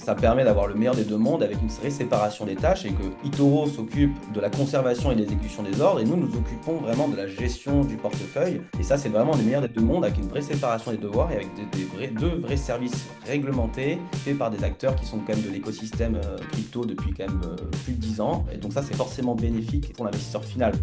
Ça permet d'avoir le meilleur des deux mondes avec une vraie séparation des tâches et que Itoro s'occupe de la conservation et de l'exécution des ordres et nous nous occupons vraiment de la gestion du portefeuille. Et ça, c'est vraiment le meilleur des deux mondes avec une vraie séparation des devoirs et avec deux vrais services réglementés faits par des acteurs qui sont quand même de l'écosystème crypto depuis quand même plus de 10 ans. Et donc ça, c'est forcément bénéfique pour l'investisseur final.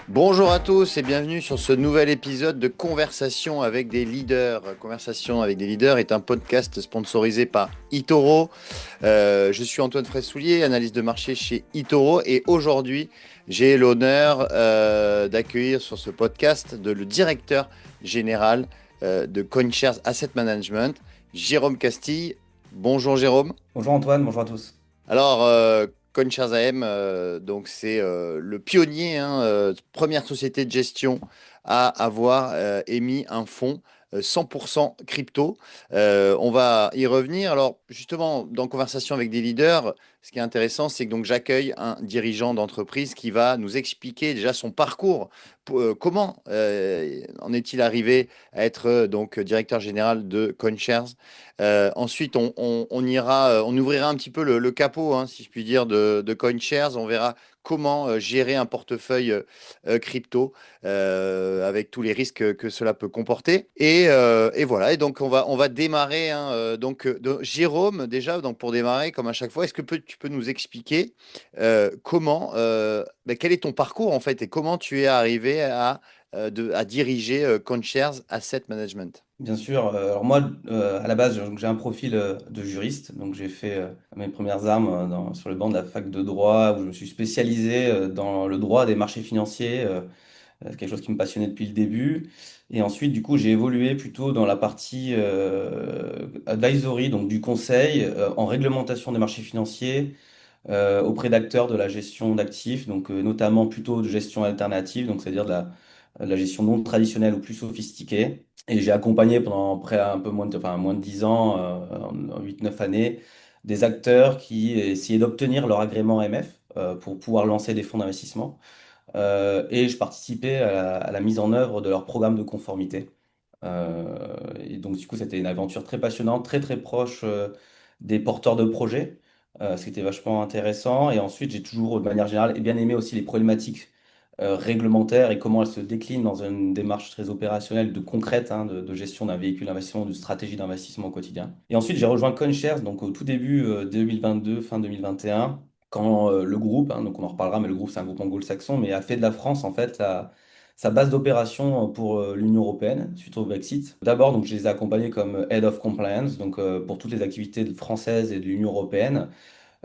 Bonjour à tous et bienvenue sur ce nouvel épisode de Conversation avec des leaders. Conversation avec des leaders est un podcast sponsorisé par eToro. Je suis Antoine Fraissoulier, analyste de marché chez eToro et aujourd'hui j'ai l'honneur d'accueillir sur ce podcast le directeur général de CoinShares Asset Management, Jérôme Castille. Bonjour Jérôme. Bonjour Antoine, bonjour à tous. Alors, CoinShares AM, donc c'est le pionnier, première société de gestion à avoir émis un fonds 100% crypto. On va y revenir. Alors, justement, dans Conversation avec des leaders, ce qui est intéressant, c'est que donc j'accueille un dirigeant d'entreprise qui va nous expliquer déjà son parcours. Comment en est-il arrivé à être donc directeur général de CoinShares? Ensuite, on ouvrira un petit peu le capot, si je puis dire, de CoinShares. On verra comment gérer un portefeuille crypto avec tous les risques que cela peut comporter. Et voilà. Et donc, on va démarrer. Jérôme, déjà, donc pour démarrer, comme à chaque fois, est-ce que tu peux nous expliquer quel est ton parcours en fait et comment tu es arrivé à diriger CoinShares Asset Management? Bien sûr. Alors moi, à la base, j'ai un profil de juriste. Donc j'ai fait mes premières armes sur le banc de la fac de droit où je me suis spécialisé dans le droit des marchés financiers, quelque chose qui me passionnait depuis le début. Et ensuite, du coup, j'ai évolué plutôt dans la partie advisory, donc du conseil en réglementation des marchés financiers auprès d'acteurs de la gestion d'actifs, donc notamment plutôt de gestion alternative, donc c'est-à-dire de la gestion non traditionnelle ou plus sophistiquée. Et j'ai accompagné pendant près un peu moins de 10 ans, en 8-9 années, des acteurs qui essayaient d'obtenir leur agrément MF pour pouvoir lancer des fonds d'investissement. Et je participais à la mise en œuvre de leur programme de conformité. Et donc, du coup, c'était une aventure très passionnante, très très proche des porteurs de projets, ce qui était vachement intéressant. Et ensuite, j'ai toujours, de manière générale, bien aimé aussi les problématiques réglementaires et comment elles se déclinent dans une démarche très opérationnelle, de concrète, de gestion d'un véhicule d'investissement, de stratégie d'investissement au quotidien. Et ensuite, j'ai rejoint CoinShares, donc au tout début 2022, fin 2021, quand le groupe, donc on en reparlera, mais le groupe, c'est un groupe anglo-saxon, mais a fait de la France, en fait, sa base d'opération pour l'Union européenne suite au Brexit. D'abord, donc, je les ai accompagnés comme Head of Compliance, donc pour toutes les activités françaises et de l'Union européenne,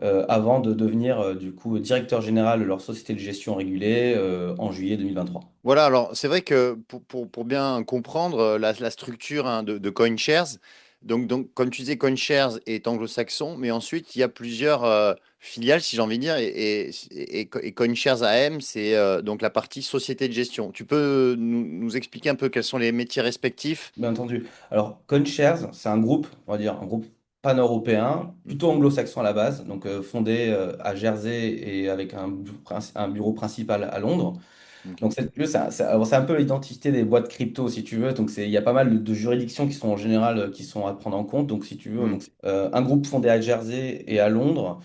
avant de devenir du coup directeur général de leur société de gestion régulée en juillet 2023. Voilà, alors c'est vrai que pour bien comprendre la structure de CoinShares, donc comme tu disais, CoinShares est anglo-saxon, mais ensuite il y a plusieurs filiales, si j'ai envie de dire, et CoinShares AM, c'est donc la partie société de gestion. Tu peux nous expliquer un peu quels sont les métiers respectifs? Bien entendu. Alors, CoinShares, c'est un groupe, on va dire, un groupe pan-européen, plutôt anglo-saxon à la base, donc fondé à Jersey et avec un bureau principal à Londres. Ok. Donc, alors, c'est un peu l'identité des boîtes crypto, si tu veux. Donc, il y a pas mal de juridictions qui sont en général qui sont à prendre en compte. Donc, si tu veux, Hmm. donc, un groupe fondé à Jersey et à Londres.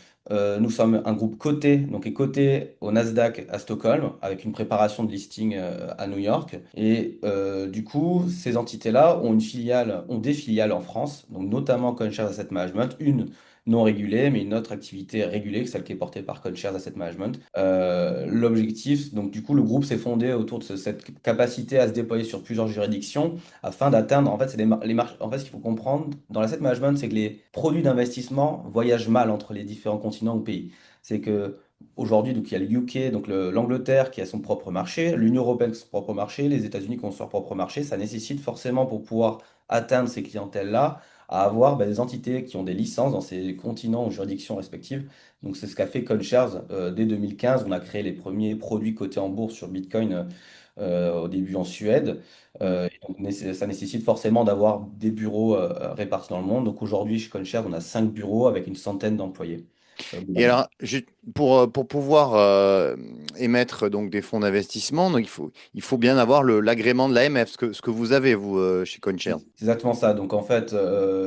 Nous sommes un groupe coté, donc est coté au Nasdaq à Stockholm, avec une préparation de listing à New York. Et du coup, ces entités-là ont des filiales en France, donc notamment CoinShares Asset Management, une non régulée, mais une autre activité régulée, celle qui est portée par CoinShares Asset Management. L'objectif, donc du coup, le groupe s'est fondé autour de cette capacité à se déployer sur plusieurs juridictions afin d'atteindre, en fait, c'est les marches. En fait, ce qu'il faut comprendre dans l'asset management, c'est que les produits d'investissement voyagent mal entre les différents continents ou pays. C'est que aujourd'hui, donc il y a le UK, donc l'Angleterre qui a son propre marché, l'Union européenne qui a son propre marché, les États-Unis qui ont leur propre marché. Ça nécessite forcément pour pouvoir atteindre ces clientèles-là à avoir des entités qui ont des licences dans ces continents ou juridictions respectives. Donc c'est ce qu'a fait CoinShares dès 2015. On a créé les premiers produits cotés en bourse sur Bitcoin au début en Suède. Et donc, ça nécessite forcément d'avoir des bureaux répartis dans le monde. Donc aujourd'hui, chez CoinShares, on a 5 bureaux avec une centaine d'employés. Et globalement. alors, pour pouvoir émettre donc des fonds d'investissement, donc il faut bien avoir l'agrément de l'AMF, ce que vous avez, vous, chez CoinShares. C'est exactement ça. Donc en fait,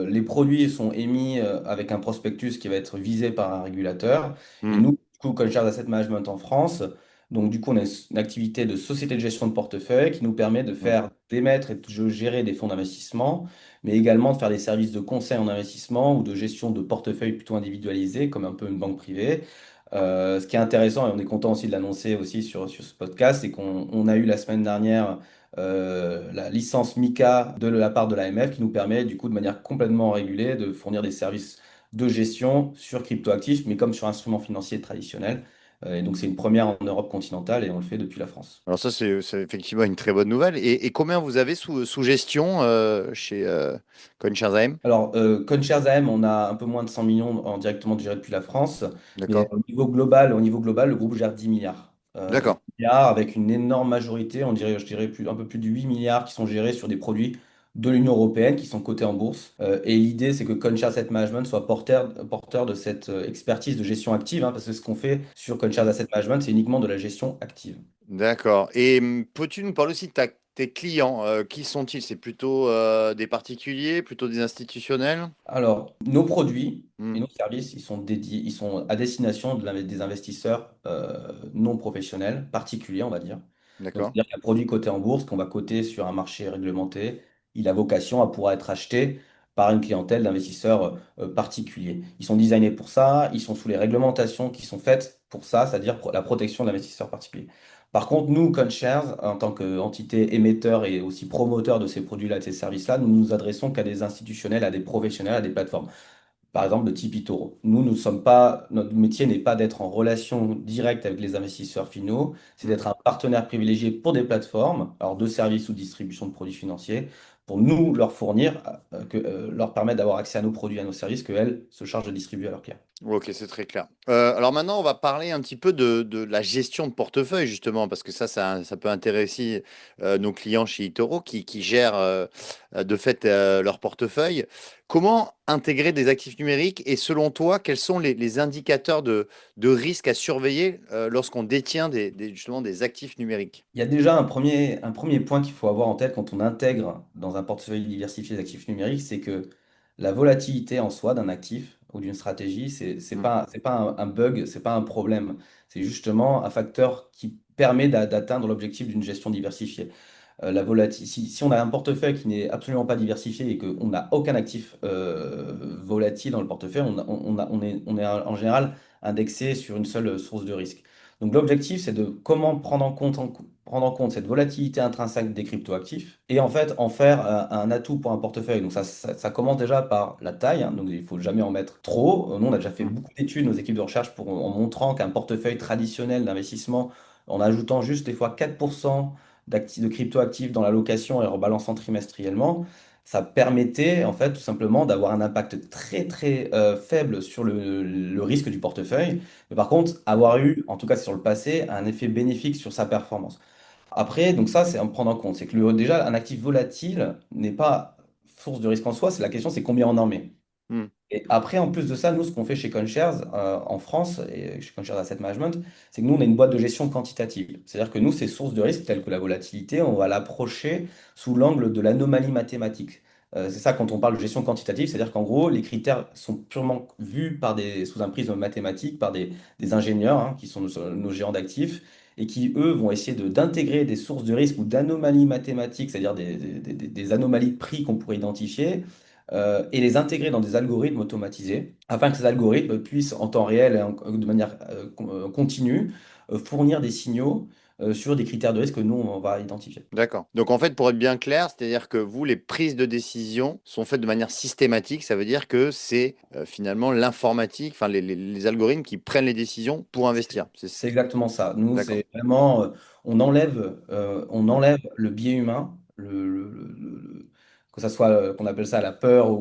les produits sont émis avec un prospectus qui va être visé par un régulateur. Et Hmm, nous, du coup, CoinShares Asset Management en France, donc du coup, on a une activité de société de gestion de portefeuille qui nous permet de hmm. faire d'émettre et de gérer des fonds d'investissement, mais également de faire des services de conseil en investissement ou de gestion de portefeuille plutôt individualisé, comme un peu une banque privée. Ce qui est intéressant, et on est content aussi de l'annoncer aussi sur ce podcast, c'est qu'on a eu la semaine dernière la licence MiCA de la part de l'AMF qui nous permet du coup de manière complètement régulée de fournir des services de gestion sur cryptoactifs, mais comme sur instruments financiers traditionnels. Et donc c'est une première en Europe continentale et on le fait depuis la France. Alors ça, c'est effectivement une très bonne nouvelle. Et combien vous avez sous gestion chez CoinShares AM? Alors, CoinShares AM, on a un peu moins de 100 millions directement gérés depuis la France, mais D'accord. au niveau global, le groupe gère 10 milliards. 10 D'accord. milliards avec une énorme majorité, on dirait, je dirais un peu plus de 8 milliards qui sont gérés sur des produits de l'Union européenne qui sont cotés en bourse. Et l'idée, c'est que CoinShares Asset Management soit porteur de cette expertise de gestion active, hein, parce que ce qu'on fait sur CoinShares Asset Management, c'est uniquement de la gestion active. D'accord. Et peux-tu nous parler aussi de tes clients? Qui sont-ils? C'est plutôt des particuliers, plutôt des institutionnels? Alors, nos produits Hmm, et nos services, ils sont dédiés, ils sont à destination des investisseurs non professionnels, particuliers, on va dire. Donc, d'accord. c'est-à-dire qu'un produit coté en bourse, qu'on va coter sur un marché réglementé, il a vocation à pouvoir être acheté par une clientèle d'investisseurs particuliers. Ils sont designés pour ça, ils sont sous les réglementations qui sont faites pour ça, c'est-à-dire pour la protection de l'investisseur particulier. Par contre, nous, CoinShares, en tant qu'entité émetteur et aussi promoteur de ces produits-là, de ces services-là, nous nous adressons qu'à des institutionnels, à des professionnels, à des plateformes. Par exemple, de type eToro. Nous, nous sommes pas, notre métier n'est pas d'être en relation directe avec les investisseurs finaux, c'est Hmm. d'être un partenaire privilégié pour des plateformes, alors de services ou de distribution de produits financiers, pour nous leur fournir, leur permettre d'avoir accès à nos produits, à nos services, qu'elles se chargent de distribuer à leurs clients. Ok, c'est très clair. Alors maintenant, on va parler un petit peu de la gestion de portefeuille, justement, parce que ça peut intéresser nos clients chez eToro qui gèrent de fait leur portefeuille. Comment intégrer des actifs numériques et selon toi, quels sont les indicateurs de risque à surveiller lorsqu'on détient justement des actifs numériques? Il y a déjà un premier point qu'il faut avoir en tête quand on intègre dans un portefeuille diversifié d'actifs numériques, c'est que la volatilité en soi d'un actif ou d'une stratégie, Hmm, c'est pas un bug, c'est pas un problème. C'est justement un facteur qui permet d'atteindre l'objectif d'une gestion diversifiée. Si on a un portefeuille qui n'est absolument pas diversifié et qu'on n'a aucun actif volatile dans le portefeuille, on est en général indexé sur une seule source de risque. Donc l'objectif, c'est de comment prendre en compte cette volatilité intrinsèque des cryptoactifs et en fait en faire un atout pour un portefeuille. Donc ça commence déjà par la taille, hein, donc il faut jamais en mettre trop. Nous, on a déjà fait hmm. beaucoup d'études, nos équipes de recherche, en montrant qu'un portefeuille traditionnel d'investissement, en ajoutant juste des fois 4% de cryptoactifs dans la location et en rebalançant trimestriellement, ça permettait en fait tout simplement d'avoir un impact très très faible sur le risque du portefeuille, mais par contre avoir eu, en tout cas sur le passé, un effet bénéfique sur sa performance. Après, donc ça c'est à prendre en compte, c'est que déjà un actif volatile n'est pas source de risque en soi, c'est la question c'est combien on en met. Hmm. Et après, en plus de ça, nous, ce qu'on fait chez CoinShares en France et chez CoinShares Asset Management, c'est que nous, on a une boîte de gestion quantitative. C'est-à-dire que nous, ces sources de risque telles que la volatilité, on va l'approcher sous l'angle de l'anomalie mathématique. C'est ça quand on parle de gestion quantitative, c'est-à-dire qu'en gros, les critères sont purement vus sous un prisme mathématique par des ingénieurs qui sont nos gérants d'actifs et qui, eux, vont essayer d'intégrer des sources de risque ou d'anomalies mathématiques, c'est-à-dire des anomalies de prix qu'on pourrait identifier et les intégrer dans des algorithmes automatisés afin que ces algorithmes puissent en temps réel et de manière continue fournir des signaux sur des critères de risque que nous, on va identifier. D'accord. Donc en fait, pour être bien clair, c'est-à-dire que vous, les prises de décision sont faites de manière systématique. Ça veut dire que c'est finalement l'informatique, enfin les algorithmes qui prennent les décisions pour investir. C'est exactement ça. Nous, D'accord. c'est vraiment, on enlève le biais humain, que ça soit, qu'on appelle ça la peur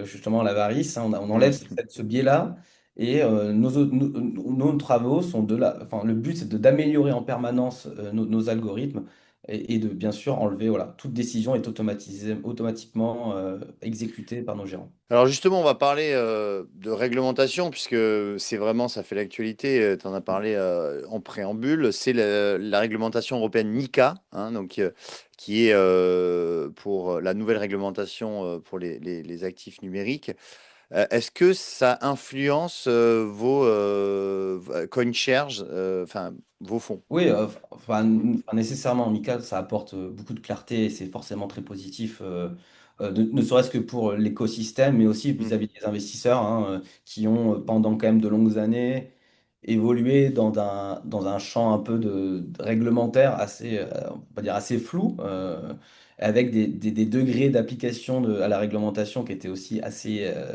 justement l'avarice, hein, on enlève Hmm. ce biais-là. Et nos travaux sont enfin, le but, c'est d'améliorer en permanence nos algorithmes et de bien sûr enlever, voilà, toute décision est automatisée, automatiquement exécutée par nos gérants. Alors justement, on va parler de réglementation, puisque c'est vraiment, ça fait l'actualité, tu en as parlé en préambule, c'est la réglementation européenne MiCA, hein, donc, qui est pour la nouvelle réglementation pour les actifs numériques. Est-ce que ça influence vos CoinShares, enfin vos fonds? Oui, enfin, nécessairement, Mika, ça apporte beaucoup de clarté et c'est forcément très positif, ne serait-ce que pour l'écosystème, mais aussi Hmm. vis-à-vis des investisseurs hein, qui ont, pendant quand même de longues années, évolué dans un champ un peu de réglementaire assez, on va dire assez flou, avec des degrés d'application à la réglementation qui étaient aussi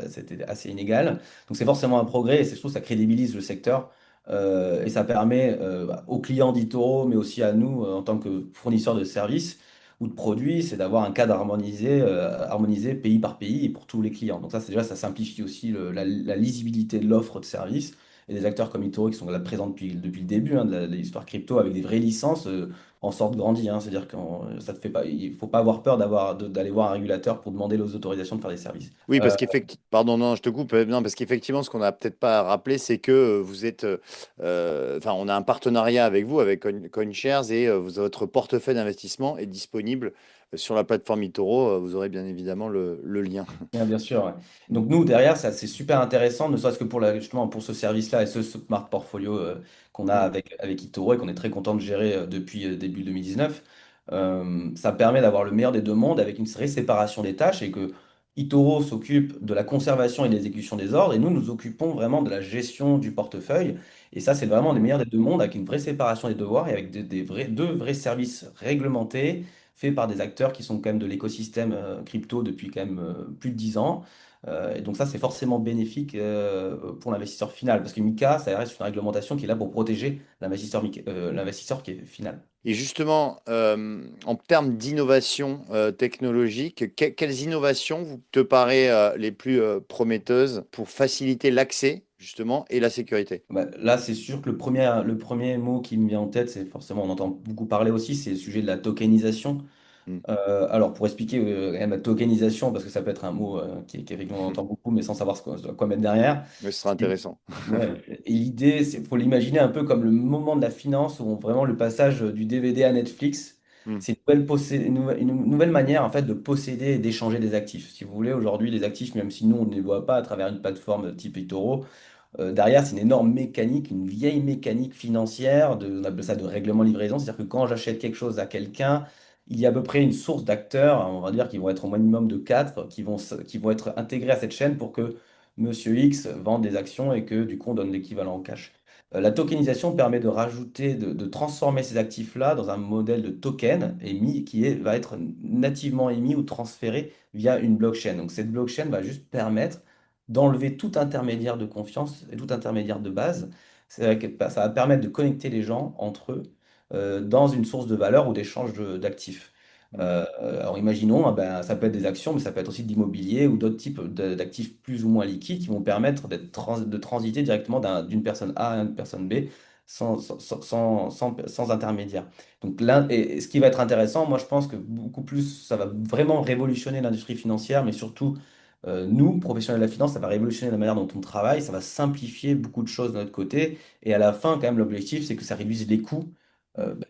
c'était assez inégal. Donc c'est forcément un progrès et je trouve que ça crédibilise le secteur. Et ça permet aux clients d'eToro, mais aussi à nous en tant que fournisseurs de services ou de produits, c'est d'avoir un cadre harmonisé pays par pays et pour tous les clients. Donc ça, c'est déjà, ça simplifie aussi la lisibilité de l'offre de services. Et des acteurs comme eToro qui sont là présents depuis le début hein, de l'histoire crypto avec des vraies licences en sortent grandis. Hein. C'est-à-dire que ça te fait pas, il faut pas avoir peur d'aller voir un régulateur pour demander les autorisations de faire des services. Oui, parce qu'effectivement, pardon, non, je te coupe. Non, parce qu'effectivement, ce qu'on n'a peut-être pas rappelé, c'est que vous êtes, enfin, on a un partenariat avec vous, avec CoinShares, et votre portefeuille d'investissement est disponible sur la plateforme eToro. Vous aurez bien évidemment le lien. Bien sûr, ouais. Donc nous, derrière, ça, c'est super intéressant, ne serait-ce que pour justement pour ce service-là et ce Smart Portfolio qu'on a Mm. avec eToro et qu'on est très content de gérer depuis début 2019. Ça permet d'avoir le meilleur des deux mondes avec une vraie séparation des tâches et que eToro s'occupe de la conservation et de l'exécution des ordres et nous nous occupons vraiment de la gestion du portefeuille. Et ça, c'est vraiment les meilleurs des deux mondes avec une vraie séparation des devoirs et avec deux vrais services réglementés fait par des acteurs qui sont quand même de l'écosystème crypto depuis quand même plus de 10 ans. Et donc ça, c'est forcément bénéfique pour l'investisseur final, parce que MiCA, ça reste une réglementation qui est là pour protéger l'investisseur qui est final. Et justement, en termes d'innovation technologique, quelles innovations vous te paraît les plus prometteuses pour faciliter l'accès, justement, et la sécurité? Bah, là, c'est sûr que le premier mot qui me vient en tête, c'est forcément, on entend beaucoup parler aussi, c'est le sujet de la tokenisation. Mm. Alors, pour expliquer quand même la tokenisation, parce que ça peut être un mot qu'effectivement on entend beaucoup, mais sans savoir quoi mettre derrière. Mais ce sera intéressant. Ouais. Et l'idée, c'est faut l'imaginer un peu comme le moment de la finance où vraiment le passage du DVD à Netflix, Mm. c'est une nouvelle manière en fait de posséder et d'échanger des actifs. Si vous voulez, aujourd'hui, les actifs, même si nous on ne les voit pas à travers une plateforme type eToro, derrière, c'est une énorme mécanique, une vieille mécanique financière, on appelle ça de règlement livraison, c'est-à-dire que quand j'achète quelque chose à quelqu'un, il y a à peu près une source d'acteurs, on va dire, qui vont être au minimum de 4, qui vont être intégrés à cette chaîne pour que Monsieur X vende des actions et que du coup on donne l'équivalent en cash. La tokenisation permet de rajouter, de transformer ces actifs-là dans un modèle de token émis va être nativement émis ou transféré via une blockchain. Donc cette blockchain va juste permettre d'enlever tout intermédiaire de confiance et tout intermédiaire de base. Ça va permettre de connecter les gens entre eux dans une source de valeur ou d'échange d'actifs. Mm. Alors imaginons, ah ben, ça peut être des actions, mais ça peut être aussi de l'immobilier ou d'autres types d'actifs plus ou moins liquides qui vont permettre de transiter directement d'une personne A à une personne B sans intermédiaire. Donc là, et ce qui va être intéressant, moi je pense que beaucoup plus, ça va vraiment révolutionner l'industrie financière, mais surtout nous, professionnels de la finance, ça va révolutionner la manière dont on travaille, ça va simplifier beaucoup de choses de notre côté. Et à la fin, quand même, l'objectif, c'est que ça réduise les coûts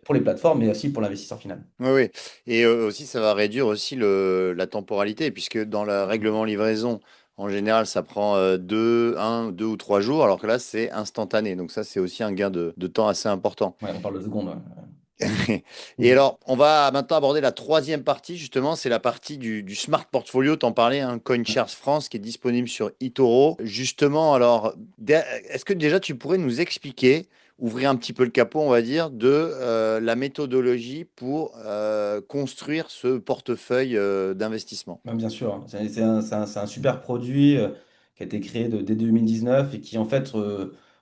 pour les plateformes, mais aussi pour l'investisseur final. Oui, oui. Et aussi, ça va réduire aussi la temporalité, puisque dans le règlement livraison, en général, ça prend 2 ou 3 jours, alors que là, c'est instantané. Donc ça, c'est aussi un gain de temps assez important. Ouais, on parle de secondes. Ouais. Et Mm. alors, on va maintenant aborder la troisième partie, justement, c'est la partie du Smart Portfolio. T'en parlais, hein, CoinShares France, qui est disponible sur eToro. Justement, alors, est-ce que déjà tu pourrais nous expliquer, ouvrir un petit peu le capot, on va dire, de la méthodologie pour construire ce portefeuille d'investissement? Ouais, bien sûr, hein. C'est un super produit qui a été créé dès 2019 et qui, en fait,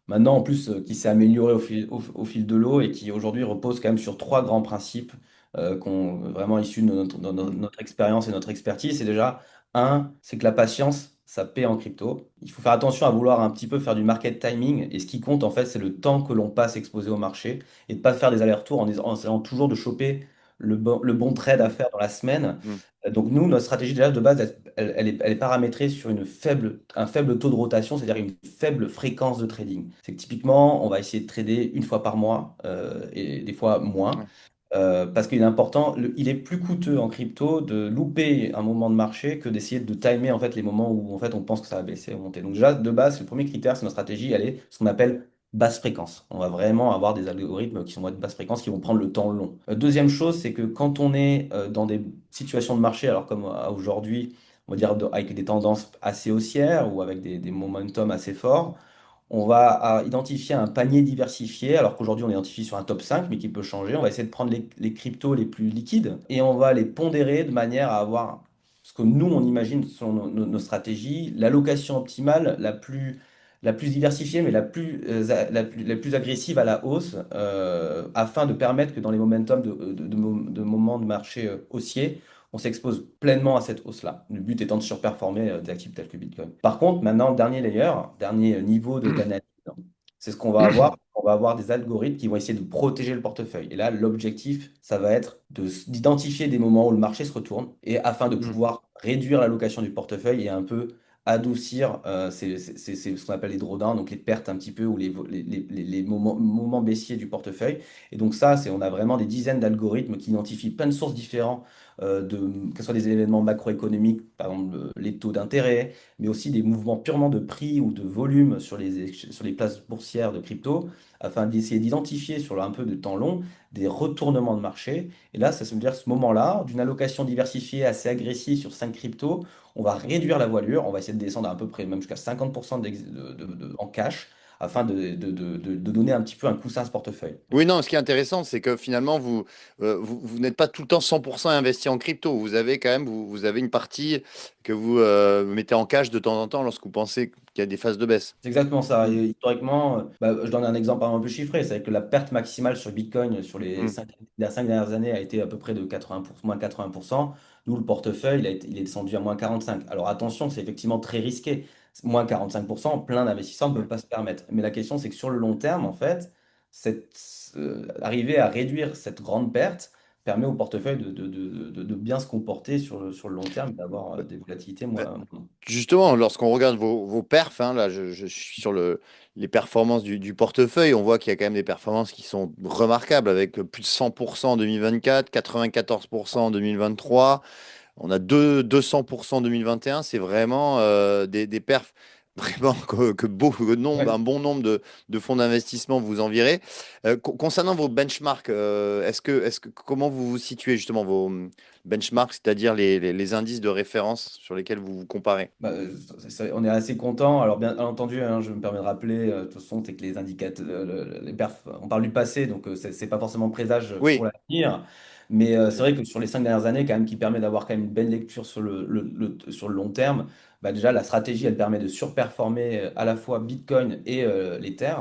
maintenant, en plus, qui s'est amélioré au fil de l'eau et qui aujourd'hui repose quand même sur trois grands principes vraiment issus de Mm. notre expérience et notre expertise. C'est déjà, un, c'est que la patience, ça paie en crypto. Il faut faire attention à vouloir un petit peu faire du market timing et ce qui compte, en fait, c'est le temps que l'on passe exposé au marché et de pas faire des allers-retours en essayant toujours de choper. le bon trade à faire dans la semaine. Mm. Donc nous, notre stratégie déjà de base, elle est paramétrée sur un faible taux de rotation, c'est-à-dire une faible fréquence de trading. C'est que typiquement, on va essayer de trader une fois par mois et des fois moins. Ouais. Parce qu'il est important, il est plus coûteux en crypto de louper un moment de marché que d'essayer de timer en fait les moments où en fait on pense que ça va baisser ou monter. Donc déjà de base, le premier critère, c'est notre stratégie, elle est ce qu'on appelle basse fréquence. On va vraiment avoir des algorithmes qui sont de basse fréquence qui vont prendre le temps long. Deuxième chose, c'est que quand on est dans des situations de marché, alors comme aujourd'hui, on va dire avec des tendances assez haussières ou avec des momentum assez forts, on va identifier un panier diversifié, alors qu'aujourd'hui on identifie sur un top 5, mais qui peut changer. On va essayer de prendre les cryptos les plus liquides et on va les pondérer de manière à avoir ce que nous on imagine selon nos stratégies, l'allocation optimale la plus diversifiée, mais la plus agressive à la hausse, afin de permettre que dans les momentum de moments de marché haussiers, on s'expose pleinement à cette hausse-là. Le but étant de surperformer des actifs tels que Bitcoin. Par contre, maintenant, dernier layer, dernier niveau d'analyse, c'est ce qu'on va avoir. On va avoir des algorithmes qui vont essayer de protéger le portefeuille. Et là, l'objectif, ça va être d'identifier des moments où le marché se retourne et afin de Mm. pouvoir réduire l'allocation du portefeuille et un peu adoucir c'est ce qu'on appelle les drawdowns, donc les pertes un petit peu ou les moments baissiers du portefeuille. Et donc ça, on a vraiment des dizaines d'algorithmes qui identifient plein de sources différentes que ce soit des événements macroéconomiques, par exemple les taux d'intérêt, mais aussi des mouvements purement de prix ou de volume sur les places boursières de crypto, afin d'essayer d'identifier sur un peu de temps long des retournements de marché. Et là, ça veut dire ce moment-là, d'une allocation diversifiée assez agressive sur 5 cryptos, on va réduire la voilure, on va essayer de descendre à peu près même jusqu'à 50% en cash, afin de donner un petit peu un coussin à ce portefeuille. Oui, non, ce qui est intéressant, c'est que finalement, vous n'êtes pas tout le temps 100% investi en crypto. Vous avez quand même, vous avez une partie que vous mettez en cash de temps en temps lorsque vous pensez qu'il y a des phases de baisse. C'est exactement ça. Mm. Et historiquement, je donne un exemple un peu chiffré, c'est que la perte maximale sur Bitcoin sur Mm. les 5 dernières années a été à peu près de 80%, moins 80%. Nous, le portefeuille, il est descendu à moins 45%. Alors attention, c'est effectivement très risqué. Moins 45%, plein d'investisseurs ne Ouais. peuvent pas se permettre. Mais la question, c'est que sur le long terme, en fait, arriver à réduire cette grande perte permet au portefeuille de bien se comporter sur le long terme et d'avoir des volatilités Euh, moins. Justement, lorsqu'on regarde vos perfs, hein, là, je suis sur les performances du portefeuille, on voit qu'il y a quand même des performances qui sont remarquables avec plus de 100% en 2024, 94% en 2023. On a 200% en 2021. C'est vraiment des perfs vraiment un bon nombre de fonds d'investissement vous en virez. Concernant vos benchmarks, comment vous vous situez justement vos benchmarks, c'est-à-dire les indices de référence sur lesquels vous vous comparez? On est assez content. Alors, bien entendu, hein, je me permets de rappeler, de toute façon, c'est que les indicateurs, les perfs, on parle du passé, donc c'est pas forcément présage pour Oui. l'avenir. Mais c'est vrai que sur les 5 dernières années, quand même, qui permet d'avoir quand même une belle lecture sur le long terme, déjà, la stratégie, elle permet de surperformer à la fois Bitcoin et l'Ether,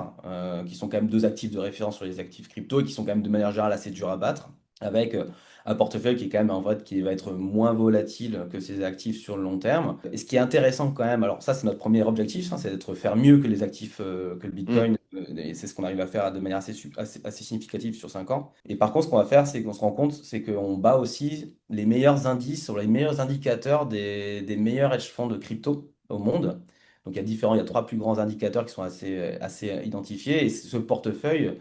qui sont quand même deux actifs de référence sur les actifs crypto et qui sont quand même de manière générale assez durs à battre, avec un portefeuille qui est quand même en vrai qui va être moins volatile que ses actifs sur le long terme. Et ce qui est intéressant quand même, alors ça c'est notre premier objectif, hein, c'est d'être faire mieux que les actifs que le Hmm. Bitcoin, et c'est ce qu'on arrive à faire de manière assez significative sur 5 ans. Et par contre, ce qu'on va faire, c'est qu'on se rend compte, c'est qu'on bat aussi les meilleurs indices sur les meilleurs indicateurs des meilleurs hedge funds de crypto au monde. Donc il y a trois plus grands indicateurs qui sont assez identifiés. Et ce portefeuille,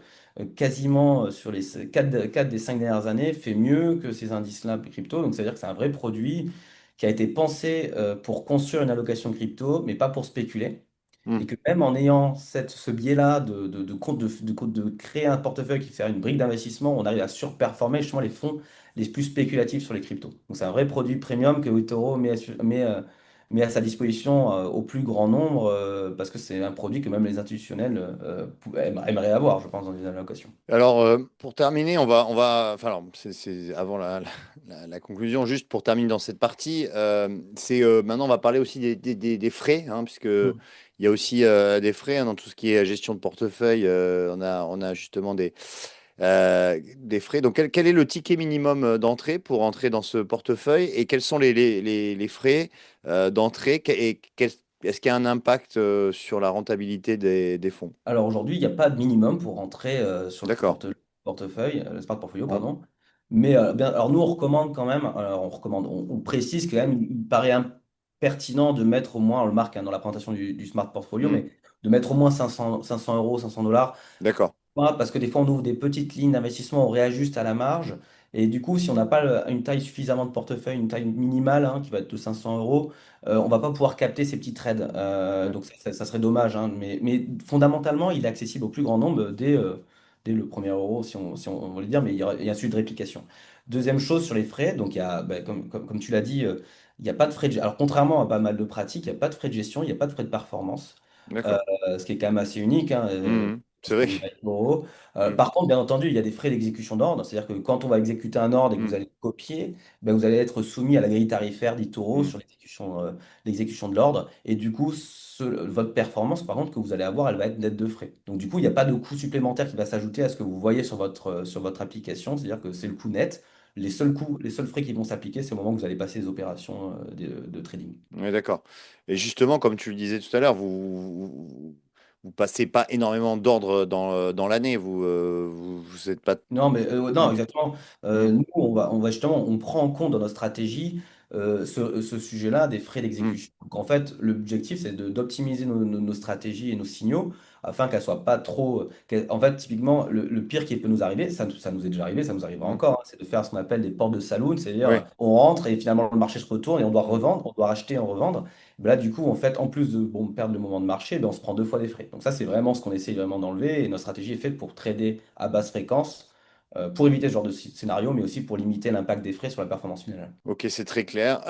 quasiment sur les 4 des 5 dernières années, fait mieux que ces indices-là crypto. Donc, c'est-à-dire que c'est un vrai produit qui a été pensé pour construire une allocation crypto, mais pas pour spéculer. Hmm. Et que même en ayant ce biais-là de créer un portefeuille qui fait une brique d'investissement, on arrive à surperformer justement les fonds les plus spéculatifs sur les cryptos. Donc, c'est un vrai produit premium que eToro met à sa disposition au plus grand nombre parce que c'est un produit que même les institutionnels aimeraient avoir, je pense, dans une allocation. Alors, pour terminer, enfin, alors, c'est avant la conclusion, juste pour terminer dans cette partie, maintenant, on va parler aussi des frais, hein, puisque Mm. il y a aussi des frais hein, dans tout ce qui est gestion de portefeuille. On a justement des frais. Donc, quel est le ticket minimum d'entrée pour entrer dans ce portefeuille et quels sont les frais d'entrée est-ce qu'il y a un impact sur la rentabilité des fonds? Alors aujourd'hui, il n'y a pas de minimum pour rentrer sur le D'accord. portefeuille, le smart portfolio, On, pardon. Mais bien, alors nous, on recommande quand même, alors on précise quand même, il paraît pertinent de mettre au moins, on le marque hein, dans la présentation du Smart Portfolio, Hmm, mais de mettre au moins 500 euros, 500 $. d'accord. Parce que des fois, on ouvre des petites lignes d'investissement, on réajuste à la marge. Et du coup, si on n'a pas une taille suffisamment de portefeuille, une taille minimale, hein, qui va être de 500 euros, on va pas pouvoir capter ces petits trades. Ouais, Donc, ça serait dommage, hein. Mais fondamentalement, il est accessible au plus grand nombre dès le premier euro, si on veut le dire, mais il y a un suivi de réplication. Deuxième chose sur les frais, donc il y a, bah, comme tu l'as dit, il n'y a pas de frais de. Alors, contrairement à pas mal de pratiques, il n'y a pas de frais de gestion, il n'y a pas de frais de performance. d'accord. Ce qui est quand même assez unique, hein, C'est parce vrai. qu'on est à 1 euros. Hmm, Par contre, bien entendu, il y a des frais d'exécution d'ordre, c'est-à-dire que quand on va exécuter un ordre et que vous hmm, allez copier, ben, vous allez être soumis à la grille tarifaire d'Itoro hmm. sur l'exécution de l'ordre, et du coup, votre performance, par contre, que vous allez avoir, elle va être nette de frais. Donc, du coup, il n'y a pas de coût supplémentaire qui va s'ajouter à ce que vous voyez sur votre application, c'est-à-dire que c'est le coût net. Les seuls coûts, les seuls frais qui vont s'appliquer, c'est au moment où vous allez passer les opérations de trading. Ouais, d'accord. Et justement, comme tu le disais tout à l'heure, vous passez pas énormément d'ordres dans l'année. Vous êtes pas. Non, mais non, Hmm, exactement. hmm, Nous, on va justement, on prend en compte dans notre stratégie ce sujet-là des frais hmm. d'exécution. Donc, en fait, l'objectif, c'est d'optimiser nos stratégies et nos signaux afin qu'elles soient pas trop. En fait, typiquement, le pire qui peut nous arriver, ça nous est déjà arrivé, ça nous arrivera Hmm. encore, hein, c'est de faire ce qu'on appelle des portes de saloon, c'est-à-dire Ouais. on rentre et finalement le marché se retourne et on doit Hmm. revendre, on doit racheter et en revendre. Ben là, du coup, en fait, en plus de bon, perdre le moment de marché, ben, on se prend deux fois des frais. Donc, ça, c'est vraiment ce qu'on essaye vraiment d'enlever et notre stratégie est faite pour trader à basse fréquence pour éviter ce genre de scénario, mais aussi pour limiter l'impact des frais sur la performance finale. Ok, c'est très clair.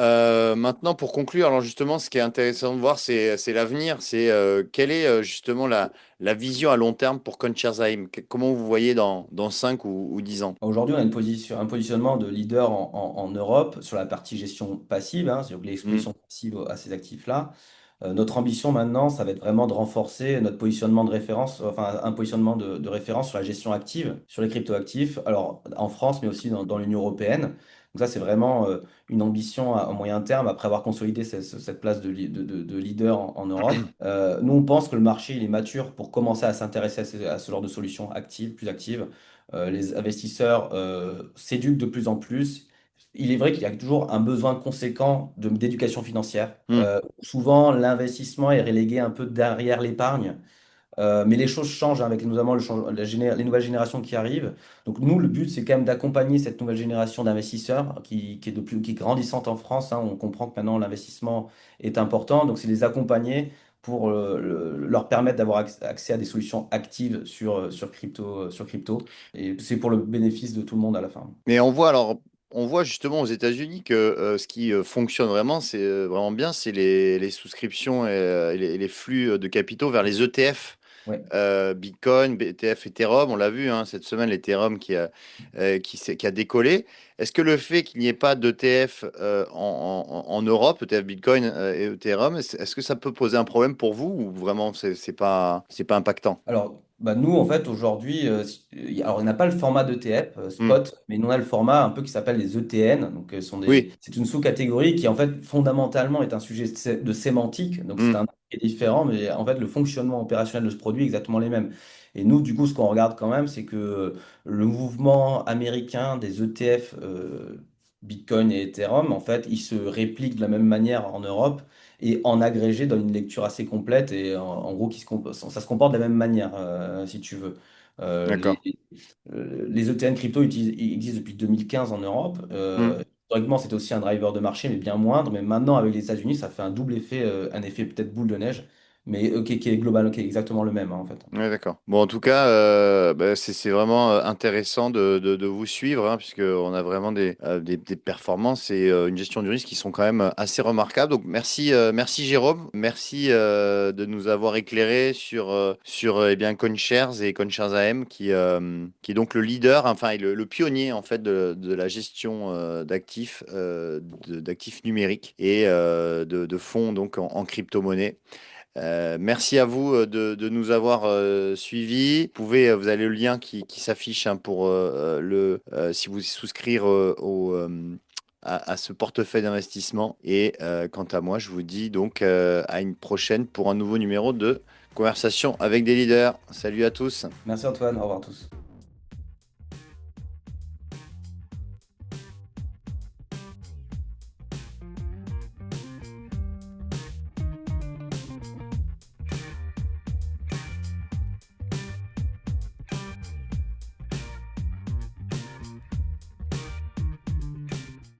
Maintenant, pour conclure, alors justement, ce qui est intéressant de voir, c'est l'avenir. C'est quelle est justement la vision à long terme pour Conchersheim? Comment vous voyez dans 5 ou 10 ans? Aujourd'hui, on a un positionnement de leader en Europe sur la partie gestion passive, hein, c'est-à-dire Hmm, l'exposition passive à ces actifs-là. Notre ambition maintenant, ça va être vraiment de renforcer notre positionnement de référence, enfin un positionnement de référence sur la gestion active, sur les cryptoactifs, alors en France, mais aussi dans l'Union européenne. Donc ça, c'est vraiment une ambition à moyen terme, après avoir consolidé cette place de leader en Europe. Nous, on pense que le marché, il est mature pour commencer à s'intéresser à ce genre de solutions actives, plus actives. Les investisseurs s'éduquent de plus en plus. Il est vrai qu'il y a toujours un besoin conséquent d'éducation financière. hmm. Souvent, l'investissement est relégué un peu derrière l'épargne. Mais les choses changent hein, avec notamment les nouvelles générations qui arrivent. Donc nous, le but, c'est quand même d'accompagner cette nouvelle génération d'investisseurs qui est grandissante en France, hein. On comprend que maintenant l'investissement est important. Donc c'est les accompagner pour leur permettre d'avoir accès à des solutions actives sur crypto. Et c'est pour le bénéfice de tout le monde à la fin. Mais on voit justement aux États-Unis que ce qui fonctionne vraiment, c'est vraiment bien, c'est les souscriptions et les flux de capitaux vers les ETF. Ouais. Bitcoin, BTF, Ethereum, on l'a vu hein, cette semaine, l'Ethereum qui a décollé. Est-ce que le fait qu'il n'y ait pas d'ETF en Europe, ETF Bitcoin et Ethereum, est-ce que ça peut poser un problème pour vous ou vraiment c'est pas impactant? Alors, bah nous, en fait, aujourd'hui, alors, on n'a pas le format d'ETF, Hmm. spot, mais nous, on a le format un peu qui s'appelle les ETN. Donc, Oui. c'est une sous-catégorie qui, en fait, fondamentalement, est un sujet de sémantique. Donc, c'est Hmm. un qui est différent, mais en fait, le fonctionnement opérationnel de ce produit est exactement les mêmes. Et nous, du coup, ce qu'on regarde quand même, c'est que le mouvement américain des ETF Bitcoin et Ethereum, en fait, il se réplique de la même manière en Europe et en agrégé donne une lecture assez complète et en gros ça se comporte de la même manière si tu veux. D'accord. Les ETN crypto ils existent depuis 2015 en Europe. Hmm. Historiquement, c'était aussi un driver de marché, mais bien moindre. Mais maintenant, avec les États-Unis, ça fait un double effet, un effet peut-être boule de neige, mais qui est global, qui est exactement le même hein, en fait. Ouais, d'accord. Bon, en tout cas, bah, c'est vraiment intéressant de vous suivre, hein, puisqu'on a vraiment des performances et une gestion du risque qui sont quand même assez remarquables. Donc, merci Jérôme. Merci de nous avoir éclairé sur eh bien, CoinShares et CoinShares AM, qui est donc le leader, enfin, et le pionnier en fait de la gestion d'actifs, d'actifs numériques et de fonds donc en crypto-monnaie. Merci à vous de nous avoir suivis. Vous avez le lien qui s'affiche hein, pour si vous souscrire à ce portefeuille d'investissement. Et quant à moi, je vous dis donc à une prochaine pour un nouveau numéro de Conversation avec des leaders. Salut à tous. Merci Antoine, au revoir à tous.